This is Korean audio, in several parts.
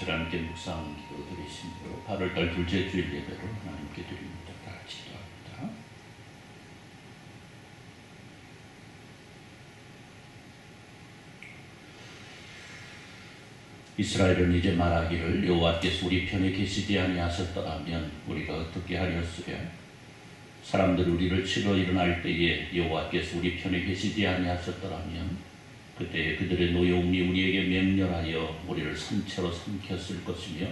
같이 함께 묵상 기도 드리신 대로 8월달 둘째 주일 예배로 하나님께 드립니다. 다 같이 기도합니다. 이스라엘은 이제 말하기를 여호와께서 우리 편에 계시지 아니하셨더라면 우리가 어떻게 하렸으랴. 사람들 우리를 치러 일어날 때에 여호와께서 우리 편에 계시지 아니하셨더라면 그때 그들의 노여움이 우리에게 맹렬하여 우리를 산채로 삼켰을 것이며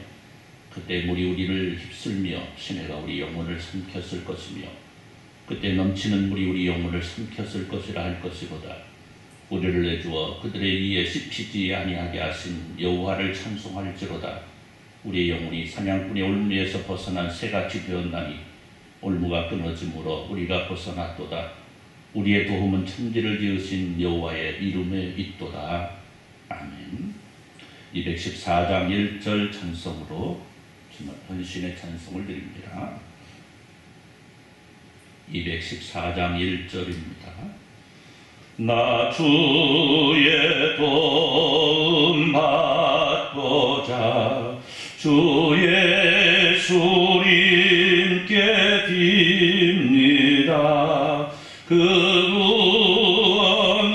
그때 물이 우리를 휩쓸며 시내가 우리 영혼을 삼켰을 것이며 그때 넘치는 물이 우리 영혼을 삼켰을 것이라 할 것이로다. 우리를 내주어 그들의 이에 씹히지 아니하게 하신 여호와를 찬송할지로다. 우리의 영혼이 사냥꾼의 올무에서 벗어난 새같이 되었나니 올무가 끊어짐으로 우리가 벗어났도다. 우리의 도움은 천지를 지으신 여호와의 이름에 있도다. 아멘. 214장 1절 찬송으로 헌신의 찬송을 드립니다. 214장 1절입니다. 나 주의 도움 받고자 주 예수님께 빕니다. 그 구원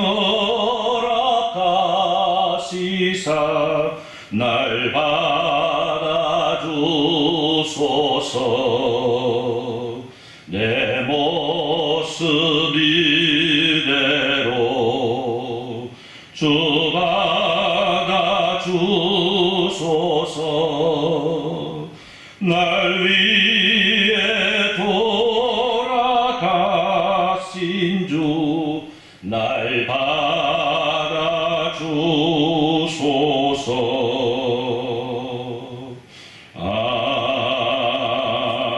허락하시사 날 받아주소서. 내 모습 이대로 주 받아주소서. 날 위해 돌아가신 주 날 받아주소서.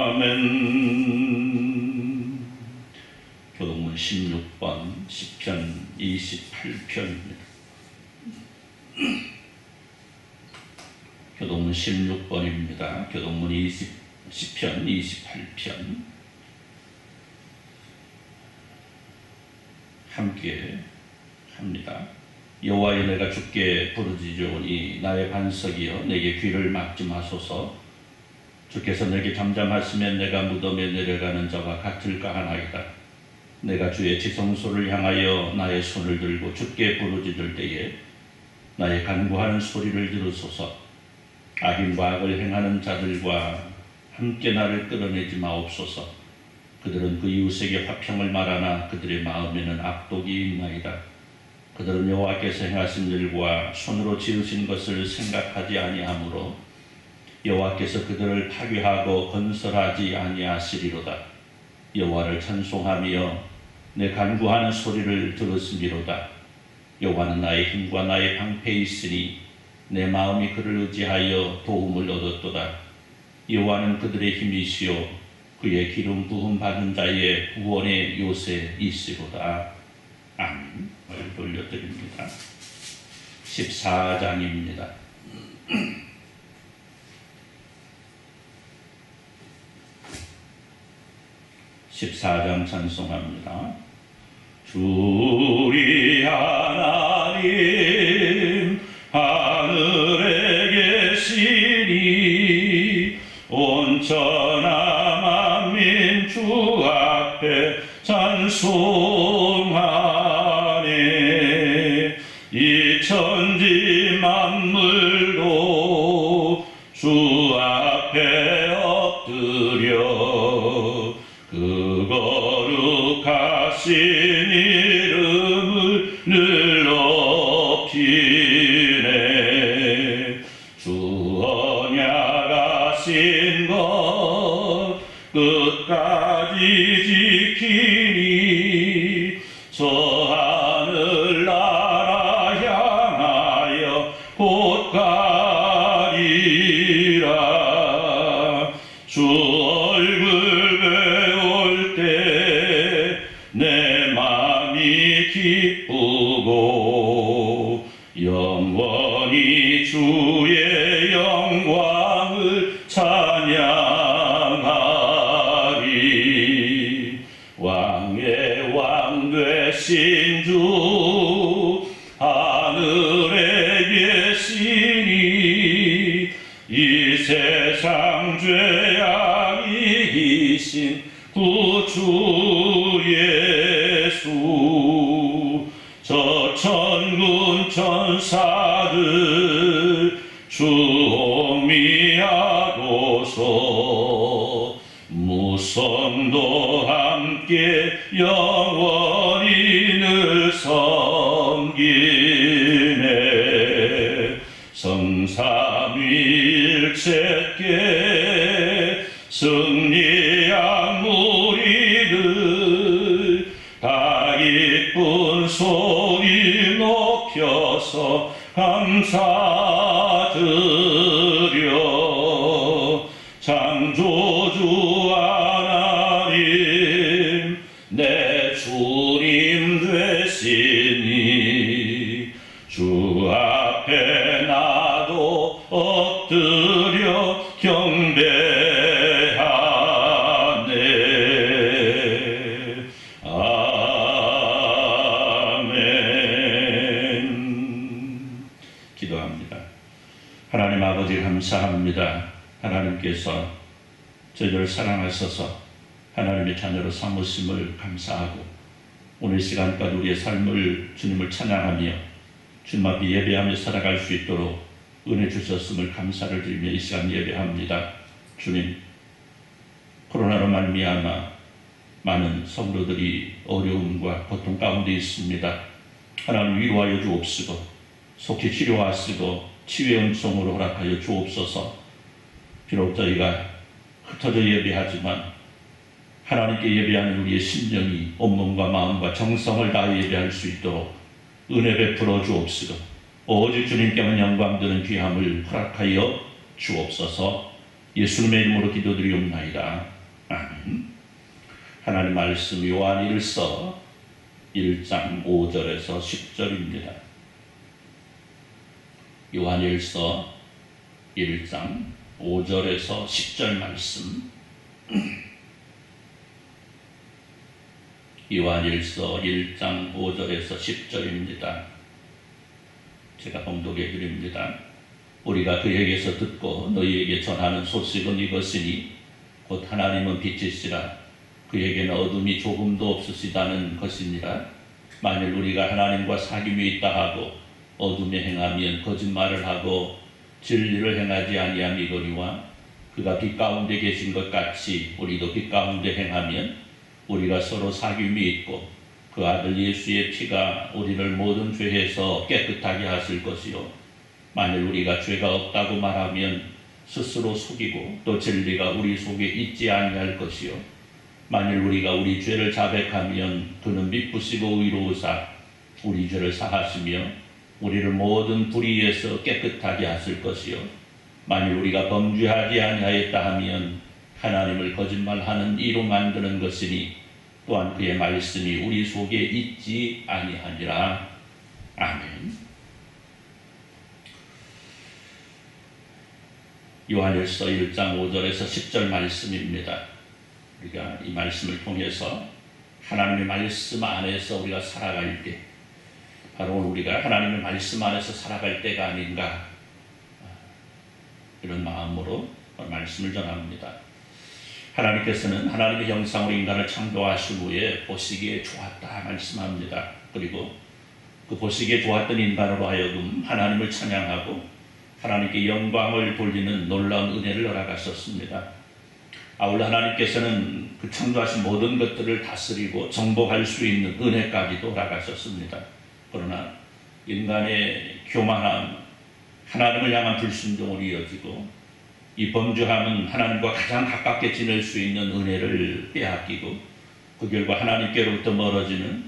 아멘. 교동문 16번 시편 28편입니다. 교동문 16번입니다. 교동문 시편 28편 함께 합니다. 여호와여, 내가 주께 부르짖으오니 나의 반석이여 내게 귀를 막지 마소서. 주께서 내게 잠잠하시면 내가 무덤에 내려가는 자와 같을까 하나이다. 내가 주의 지성소를 향하여 나의 손을 들고 주께 부르짖을 때에 나의 간구하는 소리를 들으소서. 악인과 악을 행하는 자들과 함께 나를 끌어내지 마옵소서. 그들은 그 이웃에게 화평을 말하나 그들의 마음에는 악독이 있나이다. 그들은 여호와께서 행하신 일과 손으로 지으신 것을 생각하지 아니하므로 여호와께서 그들을 파괴하고 건설하지 아니하시리로다. 여호와를 찬송하며 내 간구하는 소리를 들으시리로다. 여호와는 나의 힘과 나의 방패이시니 내 마음이 그를 의지하여 도움을 얻었도다. 여호와는 그들의 힘이시요 그의 기름 부음 받은 자의 구원의 요새이시로다. 아멘. 돌려드립니다. 14장입니다. 14장 찬송합니다. 주 우리 하나님 하늘에 계시니 온천하 만민 주 앞에 찬송하네. 이 천지 만물도 주 앞에 엎드려 그 거룩하신 이름을 늘 높이네. 주 언약하신 것 끝까지 지키니 저 하늘나라 향하여 곧 가리라. 주 얼굴 배울 때 내 맘이 기쁘고 영원히 주의 영광을 찬양하리. 왕의 왕 되신 주 하늘에 계시니 구주 예수 저 천군 천사들 주미하고서 무성도 함께 영원히 늘 섬기네. 성삼위일체께 승리한 무리들 다 기쁜 소리 높여서 감사드려. 창조주 하나님 내 주님 되시니 주 앞에 나도 엎드려 경배하네. 아멘. 기도합니다. 하나님 아버지 감사합니다. 하나님께서 저희를 사랑하셔서 하나님의 자녀로 삼으심을 감사하고 오늘 시간까지 우리의 삶을 주님을 찬양하며 주님 앞에 예배하며 살아갈 수 있도록 은혜 주셨음을 감사를 드리며 이 시간 예배합니다. 주님, 코로나로 말미암아 많은 성도들이 어려움과 고통 가운데 있습니다. 하나님 위로하여 주옵시고 속히 치료하시고 치유의 은총으로 허락하여 주옵소서. 비록 저희가 흩어져 예배하지만 하나님께 예배하는 우리의 심령이 온몸과 마음과 정성을 다해 예배할 수 있도록 은혜 베풀어 주옵시고 오직 주님께만 영광 드는 귀함을 허락하여 주옵소서. 예수님의 이름으로 기도드리옵나이다. 아멘. 하나님 말씀 요한일서 1장 5절에서 10절입니다. 요한일서 1장 5절에서 10절 말씀. 요한일서 1장 5절에서 10절입니다. 제가 봉독해 드립니다. 우리가 그에게서 듣고 너희에게 전하는 소식은 이것이니 곧 하나님은 빛이시라 그에게는 어둠이 조금도 없으시다는 것이니라. 만일 우리가 하나님과 사귐이 있다 하고 어둠에 행하면 거짓말을 하고 진리를 행하지 아니함이거니와 그가 빛 가운데 계신 것 같이 우리도 빛 가운데 행하면 우리가 서로 사귐이 있고 그 아들 예수의 피가 우리를 모든 죄에서 깨끗하게 하실 것이요 만일 우리가 죄가 없다고 말하면 스스로 속이고 또 진리가 우리 속에 있지 아니할 것이요 만일 우리가 우리 죄를 자백하면 그는 미쁘시고 의로우사 우리 죄를 사하시며 우리를 모든 불의에서 깨끗하게 하실 것이요 만일 우리가 범죄하지 아니하였다 하면 하나님을 거짓말하는 이로 만드는 것이니 또한 그의 말씀이 우리 속에 있지 아니하니라. 아멘. 요한일서 1장 5절에서 10절 말씀입니다. 우리가 이 말씀을 통해서 하나님의 말씀 안에서 우리가 살아갈 때 바로 우리가 하나님의 말씀 안에서 살아갈 때가 아닌가 이런 마음으로 말씀을 전합니다. 하나님께서는 하나님의 형상으로 인간을 창조하신 후에 보시기에 좋았다 말씀합니다. 그리고 그 보시기에 좋았던 인간으로 하여금 하나님을 찬양하고 하나님께 영광을 돌리는 놀라운 은혜를 허락하셨습니다. 아울러 하나님께서는 그 창조하신 모든 것들을 다스리고 정복할 수 있는 은혜까지도 허락하셨습니다. 그러나 인간의 교만함, 하나님을 향한 불순종으로 이어지고 이 범죄함은 하나님과 가장 가깝게 지낼 수 있는 은혜를 빼앗기고 그 결과 하나님께로부터 멀어지는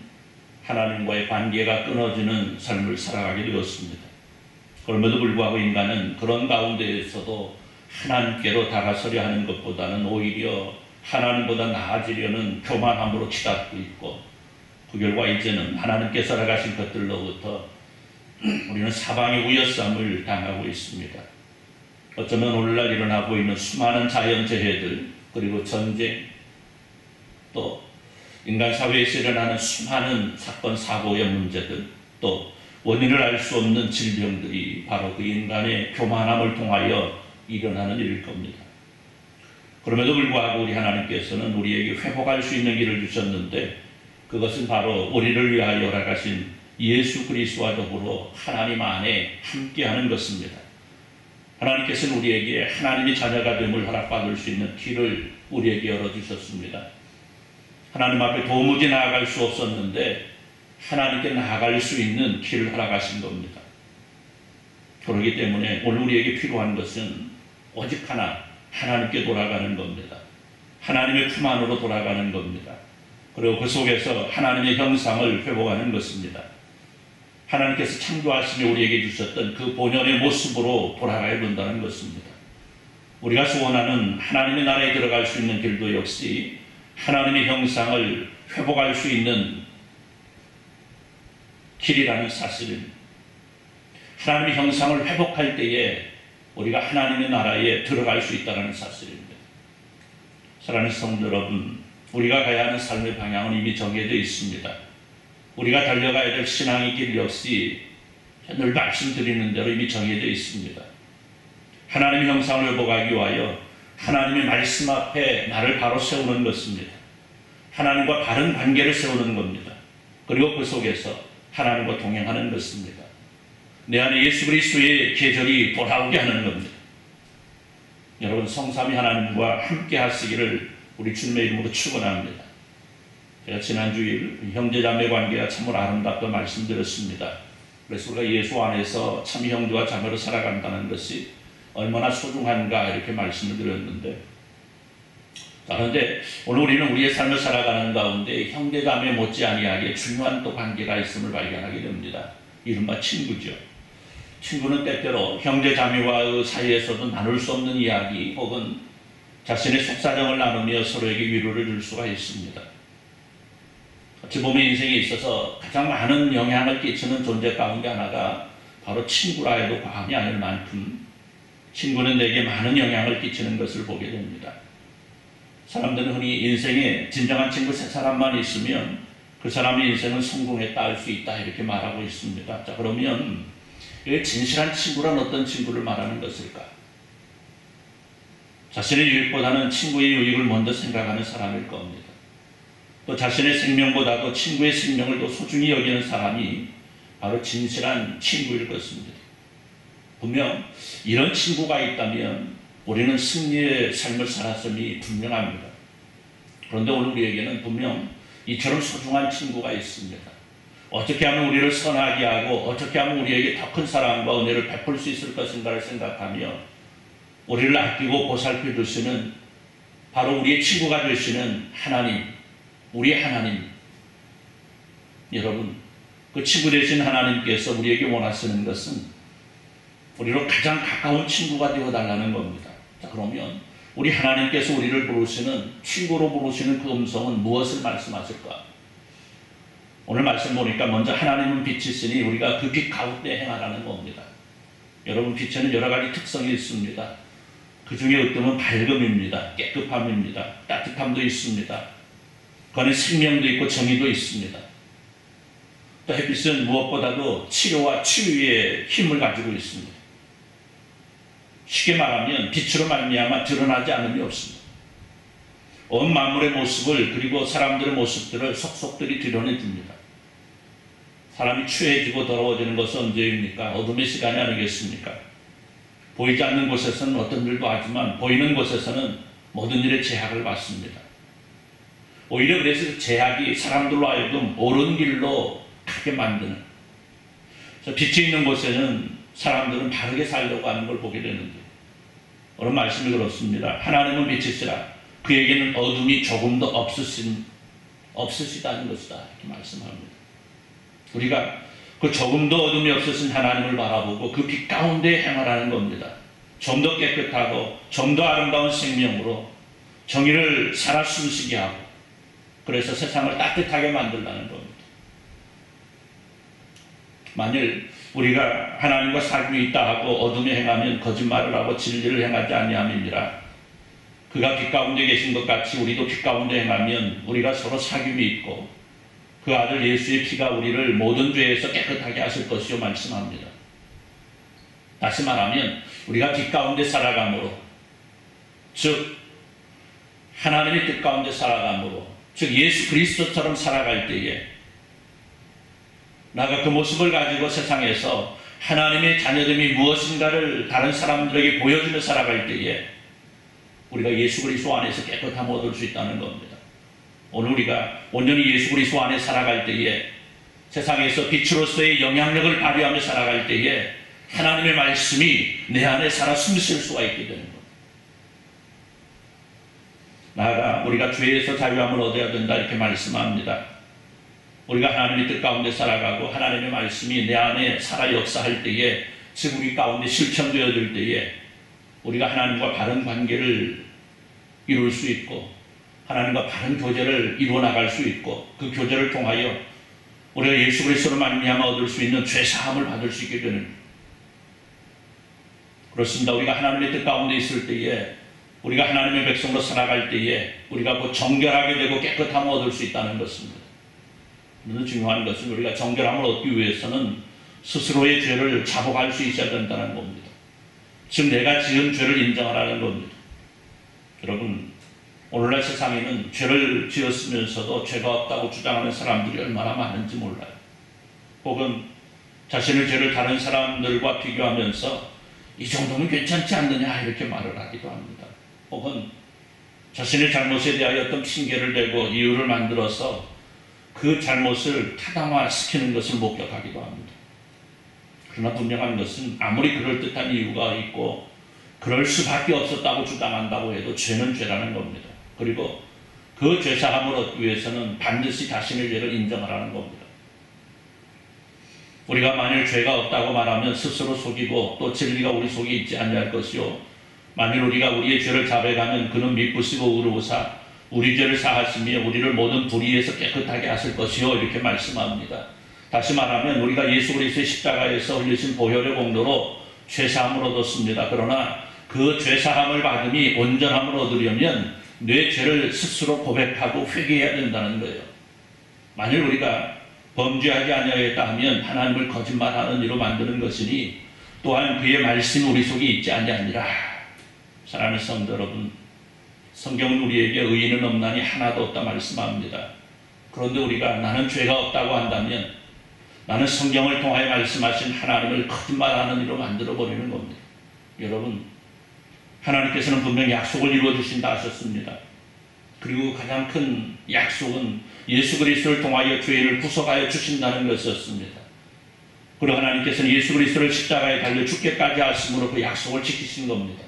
하나님과의 관계가 끊어지는 삶을 살아가게 되었습니다. 그럼에도 불구하고 인간은 그런 가운데에서도 하나님께로 다가서려 하는 것보다는 오히려 하나님보다 나아지려는 교만함으로 치닫고 있고 그 결과 이제는 하나님께서 허락하신 것들로부터 우리는 사방의 우여쌈을 당하고 있습니다. 어쩌면 오늘날 일어나고 있는 수많은 자연재해들 그리고 전쟁 또 인간 사회에서 일어나는 수많은 사건 사고의 문제들 또 원인을 알 수 없는 질병들이 바로 그 인간의 교만함을 통하여 일어나는 일일 겁니다. 그럼에도 불구하고 우리 하나님께서는 우리에게 회복할 수 있는 길을 주셨는데, 그것은 바로 우리를 위하여 허락하신 예수 그리스도와 더불어 하나님 안에 함께하는 것입니다. 하나님께서는 우리에게 하나님의 자녀가 됨을 허락받을 수 있는 길을 우리에게 열어주셨습니다. 하나님 앞에 도무지 나아갈 수 없었는데 하나님께 나아갈 수 있는 길을 허락하신 겁니다. 그렇기 때문에 오늘 우리에게 필요한 것은 오직 하나, 하나님께 돌아가는 겁니다. 하나님의 품 안으로 돌아가는 겁니다. 그리고 그 속에서 하나님의 형상을 회복하는 것입니다. 하나님께서 창조하시며 우리에게 주셨던 그 본연의 모습으로 돌아가야 된다는 것입니다. 우리가 소원하는 하나님의 나라에 들어갈 수 있는 길도 역시 하나님의 형상을 회복할 수 있는 길이라는 사실입니다. 하나님의 형상을 회복할 때에 우리가 하나님의 나라에 들어갈 수 있다는 사실입니다. 사랑하는 성도 여러분, 우리가 가야 하는 삶의 방향은 이미 정해져 있습니다. 우리가 달려가야 될 신앙의 길 역시 늘 말씀드리는 대로 이미 정해져 있습니다. 하나님의 형상을 회복하기 위하여 하나님의 말씀 앞에 나를 바로 세우는 것입니다. 하나님과 바른 관계를 세우는 겁니다. 그리고 그 속에서 하나님과 동행하는 것입니다. 내 안에 예수 그리스도의 계절이 돌아오게 하는 겁니다. 여러분, 성삼위 하나님과 함께 하시기를 우리 주님의 이름으로 축원합니다. 제가 지난 주일 형제자매 관계가 참으로 아름답다 말씀드렸습니다. 그래서 우리가 예수 안에서 참 형제와 자매로 살아간다는 것이 얼마나 소중한가 이렇게 말씀을 드렸는데, 그런데 오늘 우리는 우리의 삶을 살아가는 가운데 형제자매 못지 아니하게 중요한 또 관계가 있음을 발견하게 됩니다. 이른바 친구죠. 친구는 때때로 형제자매와의 사이에서도 나눌 수 없는 이야기 혹은 자신의 속사정을 나누며 서로에게 위로를 줄 수가 있습니다. 어찌 보면 인생에 있어서 가장 많은 영향을 끼치는 존재 가운데 하나가 바로 친구라 해도 과언이 아닐 만큼 친구는 내게 많은 영향을 끼치는 것을 보게 됩니다. 사람들은 흔히 인생에 진정한 친구 세 사람만 있으면 그 사람의 인생은 성공했다 할 수 있다 이렇게 말하고 있습니다. 자, 그러면 진실한 친구란 어떤 친구를 말하는 것일까? 자신의 유익보다는 친구의 유익을 먼저 생각하는 사람일 겁니다. 또 자신의 생명보다도 친구의 생명을 더 소중히 여기는 사람이 바로 진실한 친구일 것입니다. 분명 이런 친구가 있다면 우리는 승리의 삶을 살았음이 분명합니다. 그런데 오늘 우리에게는 분명 이처럼 소중한 친구가 있습니다. 어떻게 하면 우리를 선하게 하고 어떻게 하면 우리에게 더 큰 사랑과 은혜를 베풀 수 있을 것인가를 생각하며 우리를 아끼고 보살펴 주시는 바로 우리의 친구가 되시는 하나님, 우리의 하나님. 여러분, 그 친구 되신 하나님께서 우리에게 원하시는 것은 우리로 가장 가까운 친구가 되어달라는 겁니다. 자, 그러면 우리 하나님께서 우리를 부르시는, 친구로 부르시는 그 음성은 무엇을 말씀하실까? 오늘 말씀 보니까 먼저 하나님은 빛이시니 우리가 그 빛 가운데 행하라는 겁니다. 여러분, 빛에는 여러 가지 특성이 있습니다. 그 중에 어떤 밝음입니다. 깨끗함입니다. 따뜻함도 있습니다. 그 안에 생명도 있고 정의도 있습니다. 또 햇빛은 무엇보다도 치료와 치유의 힘을 가지고 있습니다. 쉽게 말하면 빛으로 말미암아 드러나지 않음이 없습니다. 온 만물의 모습을 그리고 사람들의 모습들을 속속들이 드러내줍니다. 사람이 추해지고 더러워지는 것은 언제입니까? 어둠의 시간이 아니겠습니까? 보이지 않는 곳에서는 어떤 일도 하지만 보이는 곳에서는 모든 일에 제약을 받습니다. 오히려 그래서 제약이 사람들로 하여금 옳은 길로 가게 만드는, 빛이 있는 곳에는 사람들은 바르게 살려고 하는 걸 보게 되는데, 오늘 말씀이 그렇습니다. 하나님은 빛이시라 그에게는 어둠이 조금도 없으시다는 것이다 이렇게 말씀합니다. 우리가 그 조금도 어둠이 없으신 하나님을 바라보고 그 빛 가운데 행하라는 겁니다. 좀 더 깨끗하고 좀 더 아름다운 생명으로 정의를 살아 숨쉬게 하고, 그래서 세상을 따뜻하게 만들라는 겁니다. 만일 우리가 하나님과 사귐이 있다 하고 어둠에 행하면 거짓말을 하고 진리를 행하지 아니함이니라. 그가 빛 가운데 계신 것 같이 우리도 빛 가운데 행하면 우리가 서로 사귐이 있고 그 아들 예수의 피가 우리를 모든 죄에서 깨끗하게 하실 것이요 말씀합니다. 다시 말하면 우리가 빛 가운데 살아감으로, 즉 하나님의 뜻 가운데 살아감으로, 즉 예수 그리스도처럼 살아갈 때에 나가 그 모습을 가지고 세상에서 하나님의 자녀됨이 무엇인가를 다른 사람들에게 보여주며 살아갈 때에 우리가 예수 그리스도 안에서 깨끗함을 얻을 수 있다는 겁니다. 오늘 우리가 온전히 예수 그리스도 안에 살아갈 때에 세상에서 빛으로서의 영향력을 발휘하며 살아갈 때에 하나님의 말씀이 내 안에 살아 숨쉴 수가 있게 되는 겁니다. 나아가 우리가 죄에서 자유함을 얻어야 된다 이렇게 말씀합니다. 우리가 하나님의 뜻 가운데 살아가고 하나님의 말씀이 내 안에 살아 역사할 때에, 즉 우리 가운데 실천되어질 때에 우리가 하나님과 바른 관계를 이룰 수 있고 하나님과 바른 교제를 이루어 나갈 수 있고, 그 교제를 통하여 우리가 예수 그리스도로 말미암아 얻을 수 있는 죄 사함을 받을 수 있게 되는, 그렇습니다. 우리가 하나님의 뜻 가운데 있을 때에, 우리가 하나님의 백성으로 살아갈 때에 우리가 곧 정결하게 되고 깨끗함을 얻을 수 있다는 것입니다. 그런데 중요한 것은 우리가 정결함을 얻기 위해서는 스스로의 죄를 자복할 수 있어야 된다는 겁니다. 즉 내가 지은 죄를 인정하라는 겁니다. 여러분, 오늘날 세상에는 죄를 지었으면서도 죄가 없다고 주장하는 사람들이 얼마나 많은지 몰라요. 혹은 자신의 죄를 다른 사람들과 비교하면서 이 정도면 괜찮지 않느냐 이렇게 말을 하기도 합니다. 혹은 자신의 잘못에 대하여 어떤 핑계를 대고 이유를 만들어서 그 잘못을 타당화시키는 것을 목격하기도 합니다. 그러나 분명한 것은 아무리 그럴듯한 이유가 있고 그럴 수밖에 없었다고 주장한다고 해도 죄는 죄라는 겁니다. 그리고 그 죄사함을 얻기 위해서는 반드시 자신의 죄를 인정하라는 겁니다. 우리가 만일 죄가 없다고 말하면 스스로 속이고 또 진리가 우리 속에 있지 않을 것이요, 만일 우리가 우리의 죄를 자백하면 그는 미쁘시고 의로우사 우리 죄를 사하시며 우리를 모든 불의에서 깨끗하게 하실 것이요 이렇게 말씀합니다. 다시 말하면 우리가 예수 그리스도의 십자가에서 흘리신 보혈의 공로로 죄사함을 얻었습니다. 그러나 그 죄사함을 받음이 온전함을 얻으려면 내 죄를 스스로 고백하고 회개해야 된다는 거예요. 만일 우리가 범죄하지 아니하였다 하면 하나님을 거짓말하는 이로 만드는 것이니 또한 그의 말씀이 우리 속에 있지 아니하니라. 사랑하는 성도 여러분, 성경은 우리에게 의인은 없나니 하나도 없다 말씀합니다. 그런데 우리가 나는 죄가 없다고 한다면 나는 성경을 통하여 말씀하신 하나님을 거짓말하는 이로 만들어버리는 겁니다. 여러분, 하나님께서는 분명히 약속을 이루어주신다 하셨습니다. 그리고 가장 큰 약속은 예수 그리스도를 통하여 죄를 구속하여 주신다는 것이었습니다. 그리고 하나님께서는 예수 그리스도를 십자가에 달려 죽게까지 하심으로 그 약속을 지키신 겁니다.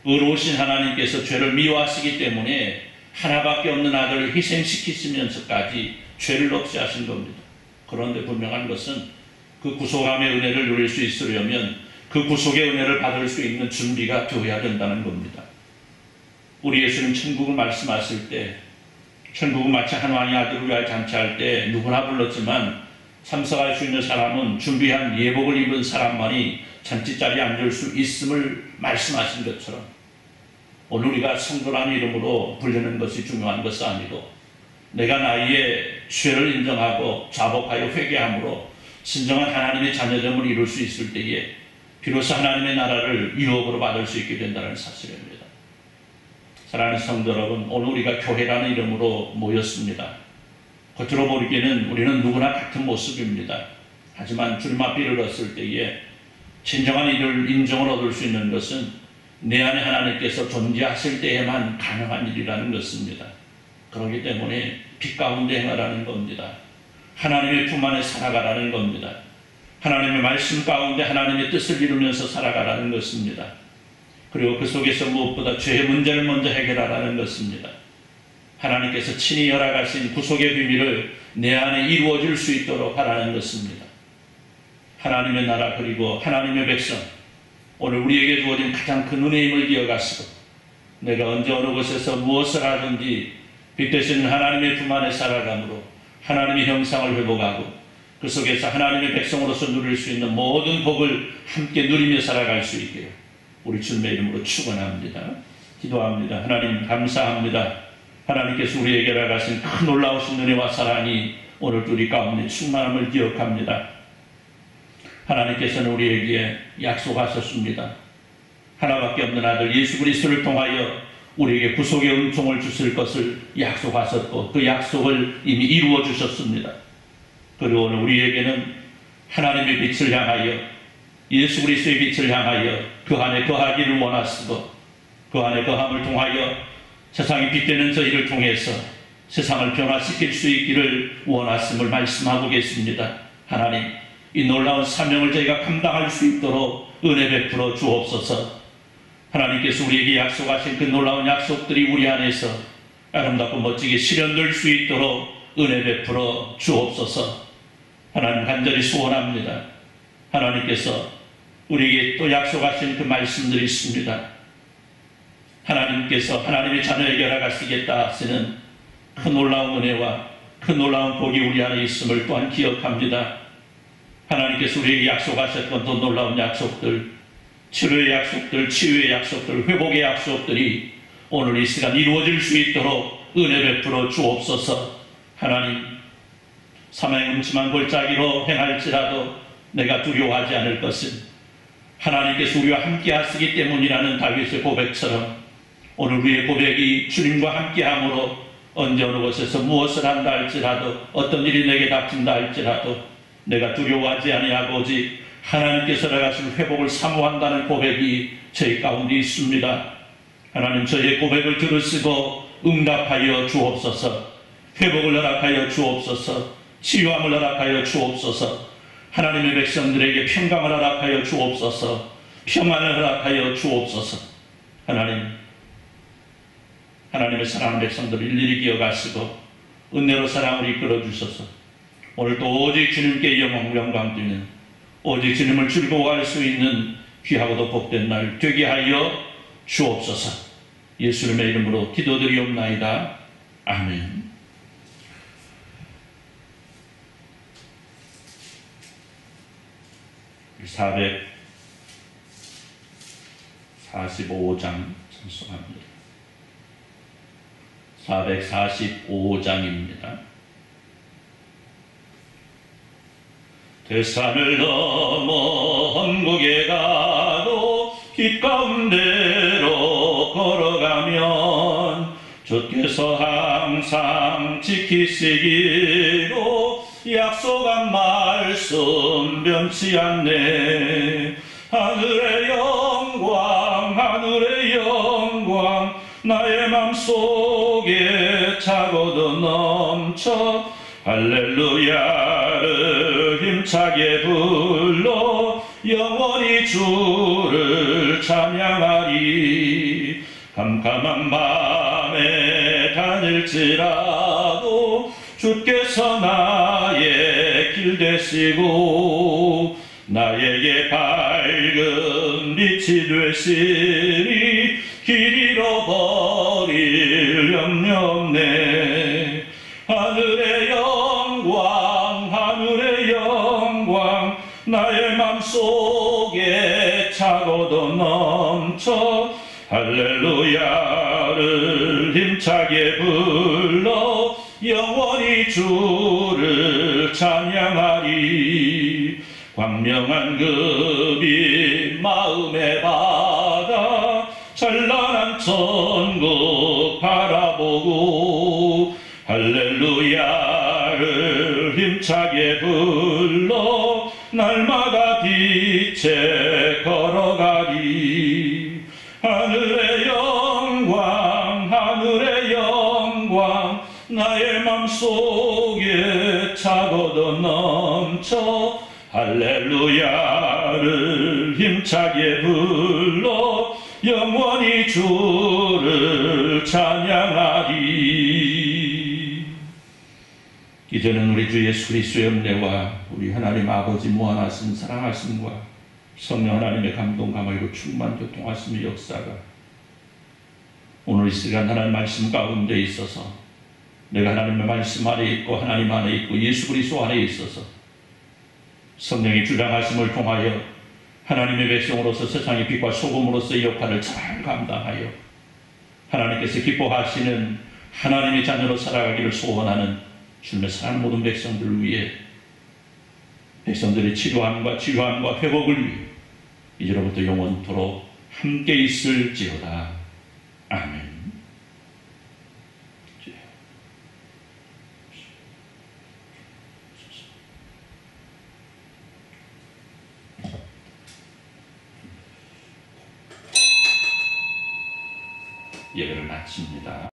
의로우신 하나님께서 죄를 미워하시기 때문에 하나밖에 없는 아들을 희생시키시면서까지 죄를 없이 하신 겁니다. 그런데 분명한 것은 그 구속함의 은혜를 누릴 수 있으려면 그 구속의 은혜를 받을 수 있는 준비가 되어야 된다는 겁니다. 우리 예수님 천국을 말씀하실 때, 천국은 마치 한 왕의 아들을 위하여 잔치할 때 누구나 불렀지만 참석할 수 있는 사람은 준비한 예복을 입은 사람만이 잔치자리에 앉을 수 있음을 말씀하신 것처럼, 오늘 우리가 성도라는 이름으로 불리는 것이 중요한 것은 아니고 내가 나의 죄를 인정하고 자복하여 회개함으로 진정한 하나님의 자녀됨을 이룰 수 있을 때에 비로소 하나님의 나라를 유업으로 받을 수 있게 된다는 사실입니다. 사랑하는 성도 여러분, 오늘 우리가 교회라는 이름으로 모였습니다. 겉으로 보기에는 우리는 누구나 같은 모습입니다. 하지만 주님 앞에 이르렀을 때에 진정한 이를 인정을 얻을 수 있는 것은 내 안에 하나님께서 존재하실 때에만 가능한 일이라는 것입니다. 그렇기 때문에 빛 가운데 행하라는 겁니다. 하나님의 품 안에 살아가라는 겁니다. 하나님의 말씀 가운데 하나님의 뜻을 이루면서 살아가라는 것입니다. 그리고 그 속에서 무엇보다 죄의 문제를 먼저 해결하라는 것입니다. 하나님께서 친히 열어가신 구속의 비밀을 내 안에 이루어질 수 있도록 하라는 것입니다. 하나님의 나라 그리고 하나님의 백성, 오늘 우리에게 주어진 가장 큰 은혜임을 기억하시고 내가 언제 어느 곳에서 무엇을 하든지 빛 되신 하나님의 품 안에 살아감으로 하나님의 형상을 회복하고 그 속에서 하나님의 백성으로서 누릴 수 있는 모든 복을 함께 누리며 살아갈 수 있게 우리 주님의 이름으로 축원합니다. 기도합니다. 하나님 감사합니다. 하나님께서 우리에게 허락하신 큰 놀라우신 은혜와 사랑이 오늘도 우리 가운데 충만함을 기억합니다. 하나님께서는 우리에게 약속하셨습니다. 하나밖에 없는 아들 예수 그리스도를 통하여 우리에게 구속의 은총을 주실 것을 약속하셨고 그 약속을 이미 이루어 주셨습니다. 그리고 오늘 우리에게는 하나님의 빛을 향하여 예수 그리스도의 빛을 향하여 그 안에 거하기를 원하시고 그 안에 거함을 통하여 세상이 빛되는 저희를 통해서 세상을 변화시킬 수 있기를 원하심을 말씀하고 계십니다. 하나님, 이 놀라운 사명을 저희가 감당할 수 있도록 은혜 베풀어 주옵소서. 하나님께서 우리에게 약속하신 그 놀라운 약속들이 우리 안에서 아름답고 멋지게 실현될 수 있도록 은혜 베풀어 주옵소서. 하나님 간절히 소원합니다. 하나님께서 우리에게 또 약속하신 그 말씀들이 있습니다. 하나님께서 하나님의 자녀에게 허락하시겠다 하시는 그 놀라운 은혜와 그 놀라운 복이 우리 안에 있음을 또한 기억합니다. 하나님께서 우리에게 약속하셨던 또 놀라운 약속들, 치료의 약속들, 치유의 약속들, 회복의 약속들이 오늘 이 시간 이루어질 수 있도록 은혜 베풀어 주옵소서. 하나님, 사망의 음침한 골짜기로 행할지라도 내가 두려워하지 않을 것은 하나님께서 우리와 함께 하시기 때문이라는 다윗의 고백처럼 오늘 우리의 고백이 주님과 함께함으로 언제 어느 곳에서 무엇을 한다 할지라도 어떤 일이 내게 닥친다 할지라도 내가 두려워하지 아니하고 오직 하나님께서 허락하신 회복을 사모한다는 고백이 저희 가운데 있습니다. 하나님, 저희의 고백을 들으시고 응답하여 주옵소서. 회복을 허락하여 주옵소서. 치유함을 허락하여 주옵소서. 하나님의 백성들에게 평강을 허락하여 주옵소서. 평안을 허락하여 주옵소서. 하나님의 사랑하는 백성들을 일일이 기억하시고 은혜로 사랑을 이끌어 주셔서 오늘도 오직 주님께 영광 드리는, 오직 주님을 즐거워할 수 있는 귀하고도 복된 날 되게 하여 주옵소서. 예수님의 이름으로 기도드리옵나이다. 아멘. (445장) 찬송합니다. 445장입니다. 대산을 넘어 험곡에 가도 길 가운데로 걸어가면 주께서 항상 지키시기로 약속한 말씀 변치 않네. 하늘의 영광 나의 맘속에 차고도 넘쳐 할렐루야를 힘차게 불러 영원히 주를 찬양하리. 캄캄한 밤에 다닐지라도 주께서 나의 길 되시고 나에게 밝은 빛이 되시니 길 잃어버릴 염려 없네. 하늘의 영광 나의 맘속에 차고도 넘쳐 할렐루야를 힘차게 불러 영원히 주를 찬양하리. 광명한 그 빛 마음에 받아 찬란한 천국 바라보고 할렐루야를 힘차게 불러 날마다 빛에 걸어가리. 하늘의 영광 나의 맘속에 차고도 넘쳐 할렐루야를 힘차게 불러 영원히 주를 찬양하리. 이제는 우리 주 예수 그리스도의 은혜와 우리 하나님 아버지 무한하신 사랑하심과 성령 하나님의 감동 감화로 충만 교통하심의 역사가 오늘 이 시간 하나님 말씀 가운데 있어서 내가 하나님의 말씀 안에 있고 하나님 안에 있고 예수 그리스도 안에 있어서 성령이 주장하심을 통하여 하나님의 백성으로서 세상의 빛과 소금으로서의 역할을 잘 감당하여 하나님께서 기뻐하시는 하나님의 자녀로 살아가기를 소원하는 주님의 사랑하는 모든 백성들을 위해 백성들의 치료함과 회복을 위해 이제로부터 영원토록 함께 있을지어다. 아멘. 예배를 마칩니다.